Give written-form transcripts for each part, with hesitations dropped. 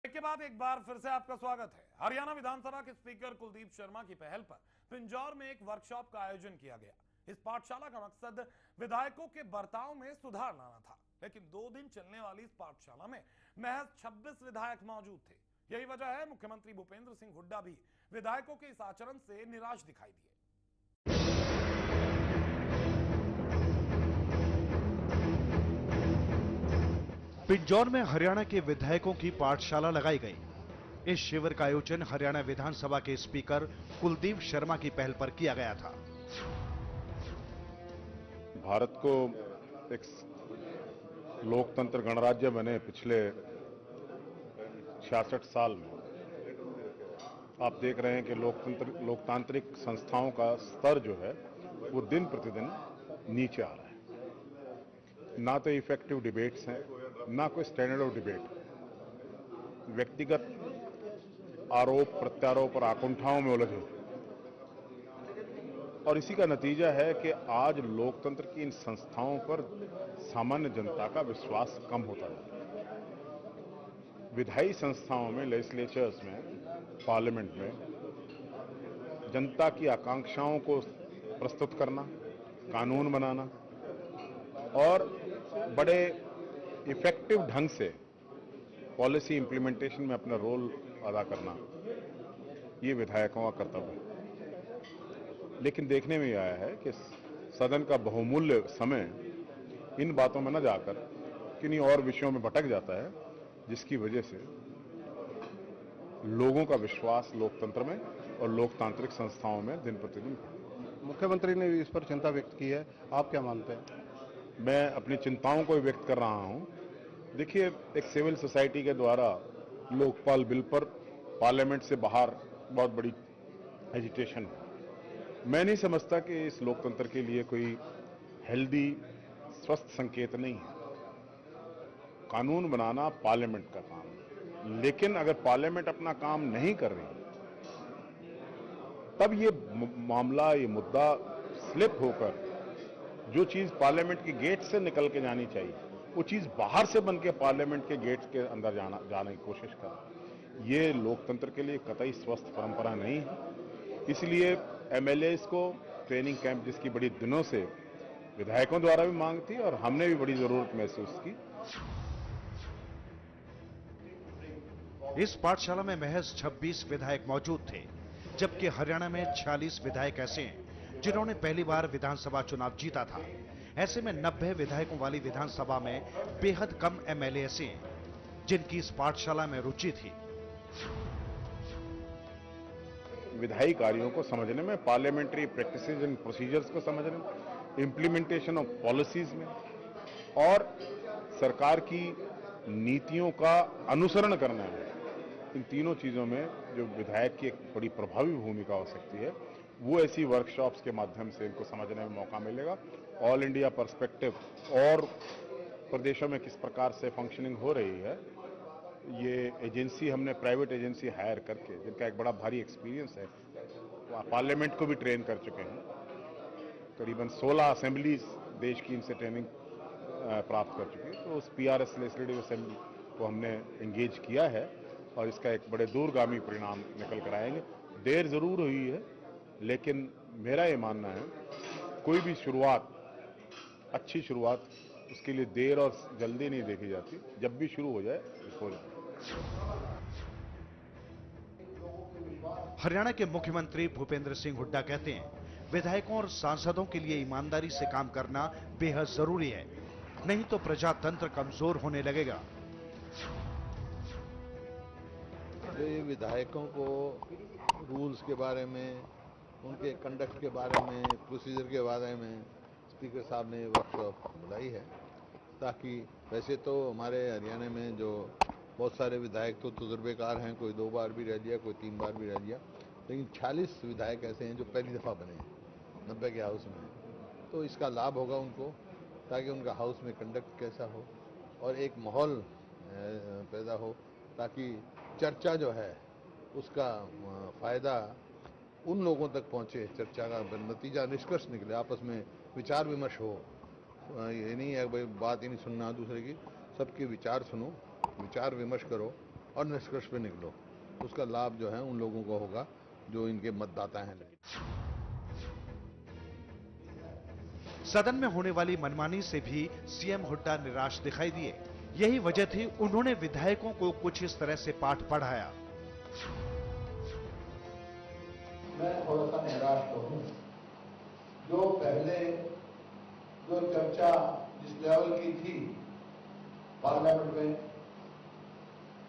के बाद एक बार फिर से आपका स्वागत है। हरियाणा विधानसभा के स्पीकर कुलदीप शर्मा की पहल पर पिंजौर में एक वर्कशॉप का आयोजन किया गया। इस पाठशाला का मकसद विधायकों के बर्ताव में सुधार लाना था, लेकिन 2 दिन चलने वाली इस पाठशाला में महज 26 विधायक मौजूद थे। यही वजह है मुख्यमंत्री भूपेंद्र सिंह हुड्डा भी विधायकों के इस आचरण से निराश दिखाई दिए। पिंजौर में हरियाणा के विधायकों की पाठशाला लगाई गई। इस शिविर का आयोजन हरियाणा विधानसभा के स्पीकर कुलदीप शर्मा की पहल पर किया गया था। भारत को एक लोकतंत्र गणराज्य बने पिछले 66 साल में आप देख रहे हैं कि लोकतांत्रिक संस्थाओं का स्तर जो है वो दिन प्रतिदिन नीचे आ रहा है। ना तो इफेक्टिव डिबेट्स हैं, ना कोई स्टैंडर्ड ऑफ डिबेट। व्यक्तिगत आरोप प्रत्यारोप और आकुंठाओं में उलझे, और इसी का नतीजा है कि आज लोकतंत्र की इन संस्थाओं पर सामान्य जनता का विश्वास कम होता है। विधायी संस्थाओं में, लेजिस्लेचर्स में, पार्लियामेंट में जनता की आकांक्षाओं को प्रस्तुत करना, कानून बनाना और बड़े इफेक्टिव ढंग से पॉलिसी इंप्लीमेंटेशन में अपना रोल अदा करना, ये विधायकों का कर्तव्य है। लेकिन देखने में आया है कि सदन का बहुमूल्य समय इन बातों में न जाकर किन्हीं और विषयों में भटक जाता है, जिसकी वजह से लोगों का विश्वास लोकतंत्र में और लोकतांत्रिक संस्थाओं में दिन प्रतिदिन। मुख्यमंत्री ने इस पर चिंता व्यक्त की है, आप क्या मानते हैं? मैं अपनी चिंताओं को व्यक्त कर रहा हूं। देखिए, एक सिविल सोसाइटी के द्वारा लोकपाल बिल पर पार्लियामेंट से बाहर बहुत बड़ी एजिटेशन है। मैं नहीं समझता कि इस लोकतंत्र के लिए कोई हेल्दी स्वस्थ संकेत नहीं है। कानून बनाना पार्लियामेंट का काम है, लेकिन अगर पार्लियामेंट अपना काम नहीं कर रही तब ये मामला, ये मुद्दा स्लिप होकर जो चीज पार्लियामेंट के गेट से निकल के जानी चाहिए, वो चीज बाहर से बन के पार्लियामेंट के गेट के अंदर जाने की कोशिश कर। ये लोकतंत्र के लिए कतई स्वस्थ परंपरा नहीं है। इसलिए एमएलएस को ट्रेनिंग कैंप, जिसकी बड़ी दिनों से विधायकों द्वारा भी मांग थी और हमने भी बड़ी जरूरत महसूस की। इस पाठशाला में महज 26 विधायक मौजूद थे, जबकि हरियाणा में 46 विधायक ऐसे हैं जिन्होंने पहली बार विधानसभा चुनाव जीता था। ऐसे में 90 विधायकों वाली विधानसभा में बेहद कम एमएलए ऐसे हैं जिनकी इस पाठशाला में रुचि थी। विधायी कार्यों को समझने में, पार्लियामेंट्री प्रैक्टिसेस एंड प्रोसीजर्स को समझने में, इंप्लीमेंटेशन ऑफ पॉलिसीज में और सरकार की नीतियों का अनुसरण करने में, इन तीनों चीजों में जो विधायक की एक बड़ी प्रभावी भूमिका हो सकती है, वो ऐसी वर्कशॉप्स के माध्यम से इनको समझने में मौका मिलेगा। ऑल इंडिया पर्सपेक्टिव और प्रदेशों में किस प्रकार से फंक्शनिंग हो रही है, ये एजेंसी, हमने प्राइवेट एजेंसी हायर करके, जिनका एक बड़ा भारी एक्सपीरियंस है, पार्लियामेंट को भी ट्रेन कर चुके हैं। करीबन 16 असेंबलीज देश की इनसे ट्रेनिंग प्राप्त कर चुकी है। तो उस पीआरएस लेजिस्लेटिव असेंबली को हमने एंगेज किया है और इसका एक बड़े दूरगामी परिणाम निकल कर आएंगे। देर जरूर हुई है, लेकिन मेरा ये मानना है कोई भी शुरुआत, अच्छी शुरुआत, उसके लिए देर और जल्दी नहीं देखी जाती। जब भी शुरू हो जाए, हो जाए। हरियाणा के मुख्यमंत्री भूपेंद्र सिंह हुड्डा कहते हैं, विधायकों और सांसदों के लिए ईमानदारी से काम करना बेहद जरूरी है, नहीं तो प्रजातंत्र कमजोर होने लगेगा। विधायकों को रूल्स के बारे में, उनके कंडक्ट के बारे में, प्रोसीजर के बारे में स्पीकर साहब ने वर्कशॉप बुलाई है, ताकि वैसे तो हमारे हरियाणा में जो बहुत सारे विधायक तो तजुर्बेकार हैं, कोई 2 बार भी रह लिया, कोई 3 बार भी रह लिया, लेकिन 46 विधायक ऐसे हैं जो पहली दफ़ा बने हैं 90 के हाउस में। तो इसका लाभ होगा उनको, ताकि उनका हाउस में कंडक्ट कैसा हो और एक माहौल पैदा हो, ताकि चर्चा जो है उसका फायदा उन लोगों तक पहुंचे, चर्चा का नतीजा, निष्कर्ष निकले, आपस में विचार विमर्श हो। ये नहीं है भाई बात ही नहीं सुनना दूसरे की, सबके विचार सुनो, विचार विमर्श करो और निष्कर्ष पे निकलो। उसका लाभ जो है उन लोगों को होगा जो इनके मतदाता हैं। सदन में होने वाली मनमानी से भी सीएम हुड्डा निराश दिखाई दिए। यही वजह थी उन्होंने विधायकों को कुछ इस तरह से पाठ पढ़ाया। मैं थोड़ा सा निराश तो हूं। जो पहले जो चर्चा जिस लेवल की थी पार्लियामेंट में,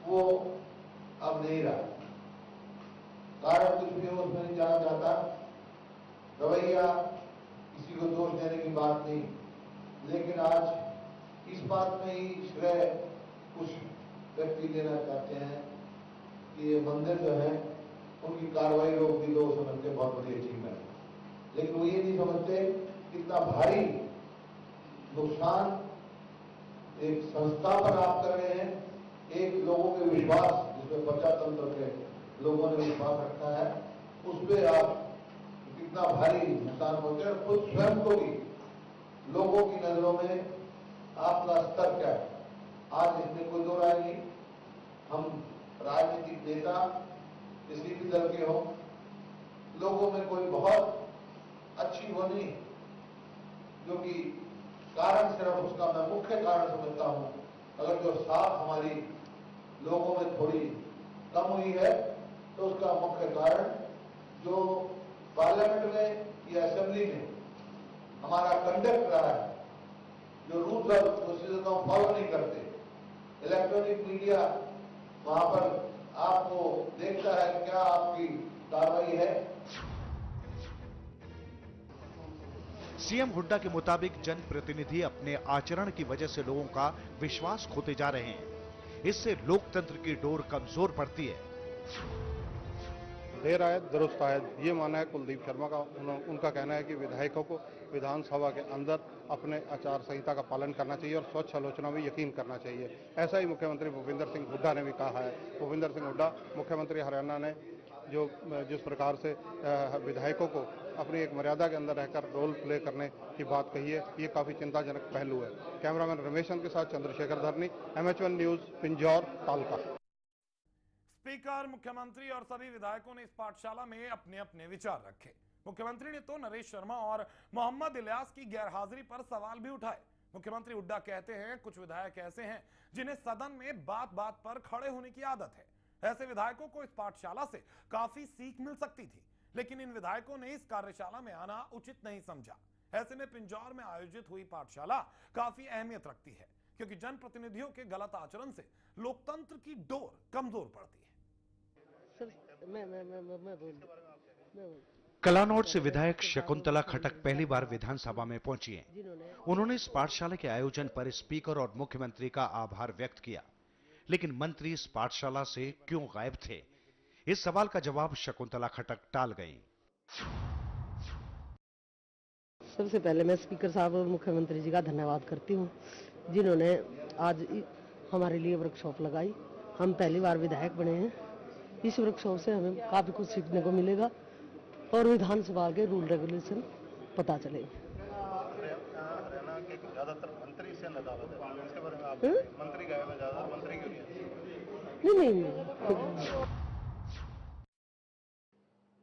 वो अब नहीं रहा। कारण कुछ भी उसमें नहीं जाना चाहता, रवैया किसी को दोष देने की बात नहीं, लेकिन आज इस बात में ही श्रेय कुछ व्यक्ति देना चाहते हैं कि ये मंदिर जो है उनकी कार्रवाई रोक दी, तो समझते बहुत बड़ी अचीवमेंट। लेकिन वो ये नहीं समझते कितना भारी नुकसान एक संस्था पर आप कर रहे हैं, एक लोगों के विश्वास जिसमें प्रजातंत्र के लोगों ने विश्वास रखा है, उस पर आप कितना भारी नुकसान होते हैं। खुद स्वयं को भी लोगों की नजरों में आपका स्तर क्या है, आज इसमें कोई दो राय नहीं। हम राजनीतिक नेता किसी भी दल के हो, लोगों में कोई बहुत अच्छी वो नहीं, जो कि कारण सिर्फ उसका मैं मुख्य कारण समझता हूं, अगर जो साख हमारी लोगों में थोड़ी कम हुई है तो उसका मुख्य कारण जो पार्लियामेंट में या असेंबली में हमारा कंडक्ट रहा है, जो रूल्स और प्रोसीजर को फॉलो नहीं करते। इलेक्ट्रॉनिक मीडिया वहां पर आपको देखता है क्या आपकी कार्रवाई है। सीएम हुड्डा के मुताबिक जनप्रतिनिधि अपने आचरण की वजह से लोगों का विश्वास खोते जा रहे हैं। इससे लोकतंत्र की डोर कमजोर पड़ती है। देर आए दुरुस्त आए, ये मानना है कुलदीप शर्मा का। उनका कहना है कि विधायकों को विधानसभा के अंदर अपने आचार संहिता का पालन करना चाहिए और स्वच्छ आलोचना में यकीन करना चाहिए। ऐसा ही मुख्यमंत्री भूपेंद्र सिंह हुड्डा ने भी कहा है। भूपेंद्र सिंह हुड्डा मुख्यमंत्री हरियाणा ने जिस प्रकार से विधायकों को अपनी एक मर्यादा के अंदर रहकर रोल प्ले करने की बात कही है, ये काफी चिंताजनक पहलू है। कैमरामैन रमेशन के साथ चंद्रशेखर धरनी, MH1 न्यूज, पिंजौर, कालका। स्पीकर, मुख्यमंत्री और सभी विधायकों ने इस पाठशाला में अपने अपने विचार रखे। मुख्यमंत्री ने तो नरेश शर्मा और मोहम्मद इलियास की गैरहाजिरी पर सवाल भी उठाए। मुख्यमंत्री हुड्डा कहते हैं कुछ विधायक ऐसे हैं जिन्हें सदन में बात बात पर खड़े होने की आदत है। ऐसे विधायकों को इस पाठशाला से काफी सीख मिल सकती थी, लेकिन इन विधायकों ने इस कार्यशाला में आना उचित नहीं समझा। ऐसे में पिंजौर में आयोजित हुई पाठशाला काफी अहमियत रखती है, क्योंकि जनप्रतिनिधियों के गलत आचरण से लोकतंत्र की डोर कमजोर पड़ती है। कलानौर से विधायक शकुंतला खटक पहली बार विधानसभा में पहुंची हैं। उन्होंने इस पाठशाला के आयोजन पर स्पीकर और मुख्यमंत्री का आभार व्यक्त किया, लेकिन मंत्री इस पाठशाला से क्यों गायब थे, इस सवाल का जवाब शकुंतला खटक टाल गईं। सबसे पहले मैं स्पीकर साहब और मुख्यमंत्री जी का धन्यवाद करती हूं, जिन्होंने आज हमारे लिए वर्कशॉप लगाई। हम पहली बार विधायक बने हैं। इस वर्कशॉप से हमें काफी कुछ सीखने को मिलेगा और विधानसभा के रूल रेगुलेशन पता चलेंगे। हरियाणा के ज्यादातर मंत्री से नदावत है, इसके बारे में आप मंत्री गए हैं, ज्यादा मंत्री क्यों नहीं।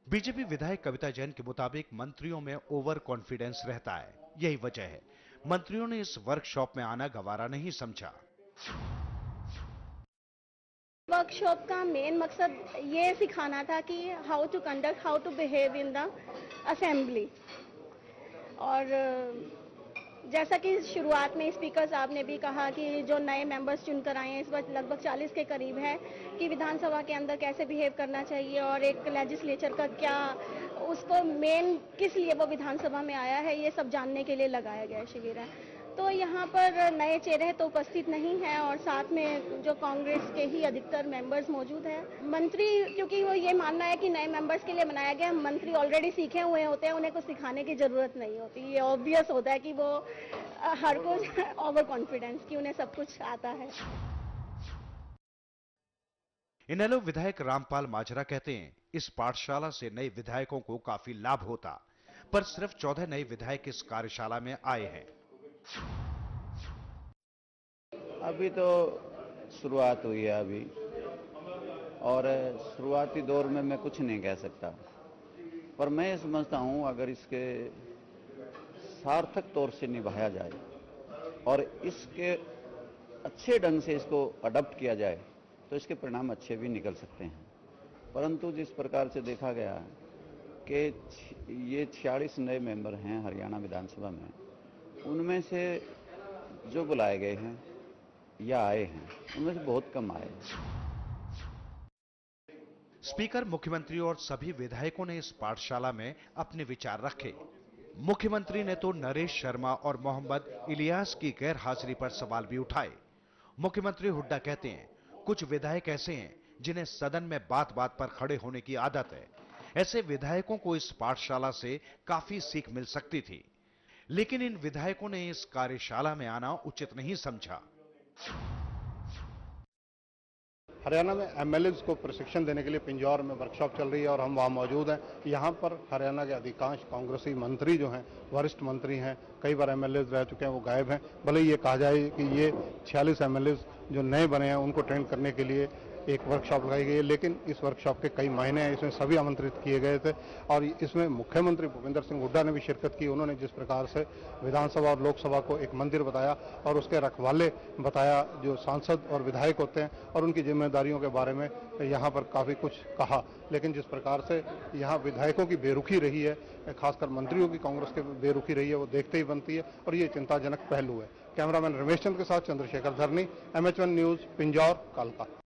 बीजेपी विधायक कविता जैन के मुताबिक मंत्रियों में ओवर कॉन्फिडेंस रहता है। यही वजह है मंत्रियों ने इस वर्कशॉप में आना गवारा नहीं समझा। वर्कशॉप का मेन मकसद ये सिखाना था कि how to conduct, how to behave in the assembly. और जैसा कि शुरुआत में स्पीकर साहब ने भी कहा कि जो नए मेंबर्स चुनकर आए हैं, इस वक्त लगभग 40 के करीब है, कि विधानसभा के अंदर कैसे बिहेव करना चाहिए और एक लेजिस्लेचर का क्या, उसको मेन किस लिए वो विधानसभा में आया है, ये सब जानने के लिए लगाया गया शिविर है। तो यहाँ पर नए चेहरे तो उपस्थित नहीं हैं और साथ में जो कांग्रेस के ही अधिकतर मेंबर्स मौजूद हैं। मंत्री, क्योंकि वो ये मानना है कि नए मेंबर्स के लिए बनाया गया, मंत्री ऑलरेडी सीखे हुए होते हैं, उन्हें कुछ सिखाने की जरूरत नहीं होती। ये ऑब्वियस होता है कि वो हर कुछ ओवर कॉन्फिडेंस कि उन्हें सब कुछ आता है। इनेलो विधायक रामपाल माजरा कहते हैं इस पाठशाला से नए विधायकों को काफी लाभ होता, पर सिर्फ 14 नए विधायक इस कार्यशाला में आए हैं। अभी तो शुरुआत हुई है अभी, और शुरुआती दौर में मैं कुछ नहीं कह सकता, पर मैं समझता हूं अगर इसके सार्थक तौर से निभाया जाए और इसके अच्छे ढंग से इसको अडॉप्ट किया जाए तो इसके परिणाम अच्छे भी निकल सकते हैं। परंतु जिस प्रकार से देखा गया कि ये 46 नए मेंबर हैं हरियाणा विधानसभा में, उनमें से जो बुलाए गए हैं या आए हैं उनमें से बहुत कम आए हैं। स्पीकर, मुख्यमंत्री और सभी विधायकों ने इस पाठशाला में अपने विचार रखे। मुख्यमंत्री ने तो नरेश शर्मा और मोहम्मद इलियास की गैर हाजिरी पर सवाल भी उठाए। मुख्यमंत्री हुड्डा कहते हैं, कुछ विधायक ऐसे हैं जिन्हें सदन में बात बात पर खड़े होने की आदत है। ऐसे विधायकों को इस पाठशाला से काफी सीख मिल सकती थी, लेकिन इन विधायकों ने इस कार्यशाला में आना उचित नहीं समझा। हरियाणा में एमएलएज को प्रशिक्षण देने के लिए पिंजौर में वर्कशॉप चल रही है और हम वहां मौजूद हैं। यहाँ पर हरियाणा के अधिकांश कांग्रेसी मंत्री जो हैं, वरिष्ठ मंत्री हैं, कई बार एमएलएज रह चुके हैं, वो गायब हैं। भले ये कहा जाए कि ये 46 एमएलएज जो नए बने हैं उनको ट्रेन करने के लिए एक वर्कशॉप लगाई गई है, लेकिन इस वर्कशॉप के कई महीने हैं, इसमें सभी आमंत्रित किए गए थे और इसमें मुख्यमंत्री भूपेंद्र सिंह हुड्डा ने भी शिरकत की। उन्होंने जिस प्रकार से विधानसभा और लोकसभा को एक मंदिर बताया और उसके रखवाले बताया जो सांसद और विधायक होते हैं और उनकी जिम्मेदारियों के बारे में यहाँ पर काफ़ी कुछ कहा। लेकिन जिस प्रकार से यहाँ विधायकों की बेरुखी रही है, खासकर मंत्रियों की कांग्रेस की बेरुखी रही है, वो देखते ही बनती है और ये चिंताजनक पहलू है। कैमरामैन रमेश चंद के साथ चंद्रशेखर धरनी, MH1 न्यूज, पिंजौर, कालका।